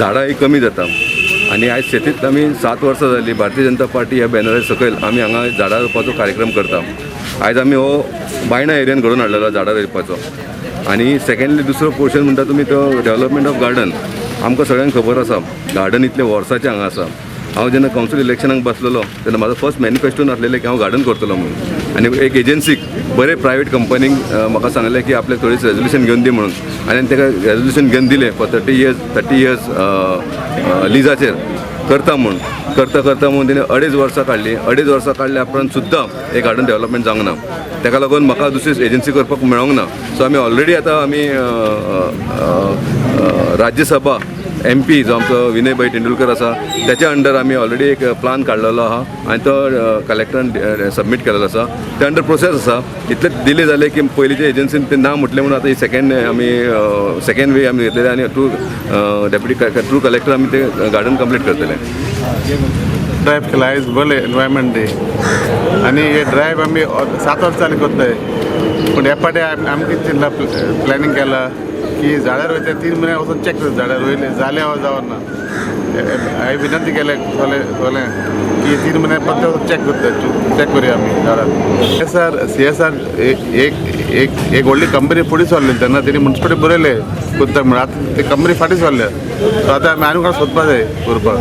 झाडां ही कमी जाता आनी आयज शेतींत आमी 7 वर्सां जाली भारतीय जनता पार्टी ह्या बॅनरा सकयल आमी हांगा झाडां रोवपाचो कार्यक्रम करता। आयज आमी हो बायणा एरियान घडोवन हाडलेलो झाडां रोवपाचो। आनी सेकंडली दुसरो पोर्शन म्हणटा तुमी तो डेव्हलपमेंट ऑफ गार्डन। आमकां सगळ्यांक खबर आसा गार्डन इतले वर्साचें हांगा आसा। हांव जेन्ना कावन्सिल इलेक्शनाक बसलेलो तेन्ना म्हाजो फर्स्ट मॅनिफेस्टोन आसलेलें की हांव गार्डन करतलो म्हणून। आनी एक एजन्सीक बरे प्रायवेट कंपनीक म्हाका सांगलें की आपले थोडीच रेजोल्युशन घेवन दी म्हणून आनी ताका रेजोल्युशन घेवन दिलें फॉर 30 इयर्स लिजाचेर करता म्हणून करता म्हणून तिणें 2.5 वर्सां काडली। 2.5 वर्सां काडल्या उपरांत सुद्दां एक गार्डन डेव्हलपमेंट जावंक ना। ताका लागून म्हाका दुसरी एजन्सी करपाक मेळोंक ना। सो आमी ऑलरेडी आतां आमी राज्यसभा MP जो आमचो विनय भाई तेंडुलकर आसा त्याच्या अंडर आमी ऑलरेडी एक प्लान काडलेलो आहा आनी तो कलेक्टरान सबमीट केलेलो आसा। त्या अंडर प्रोसेस आसा। इतले डिले जाले की पयलींच्या एजन्सीन ते ना म्हटलें म्हणून आतां ही सेकंड वे आमी घेतलेले आनी थ्रू कलेक्टर आमी ते गार्डन कंप्लीट करतले। ड्रायव्ह केला आयज बरें एनवायरमेंट डे आनी हे ड्रायव्ह आमी 7 वर्सां जालीं करताय पूण हे फावटी आमी कितें चिंतला प्लॅनिंग केला की झाडां रोयता 3 म्हयने वचून चॅक करता झाडां रोयले जाले वा जावं ना। हांवें विनंती केलें सोगलें की 3 म्हयने परत वचून चॅक करुया आमी झाडां। CSR एक व्हडली कंपनी फुडें सरली तेन्ना तेणी म्युनिसिपालिटी बरयलें करता म्हणून आतां ती कंपनी फाटीं सरल्या। सो आतां आमी कोण सोदपा जाय करपाक।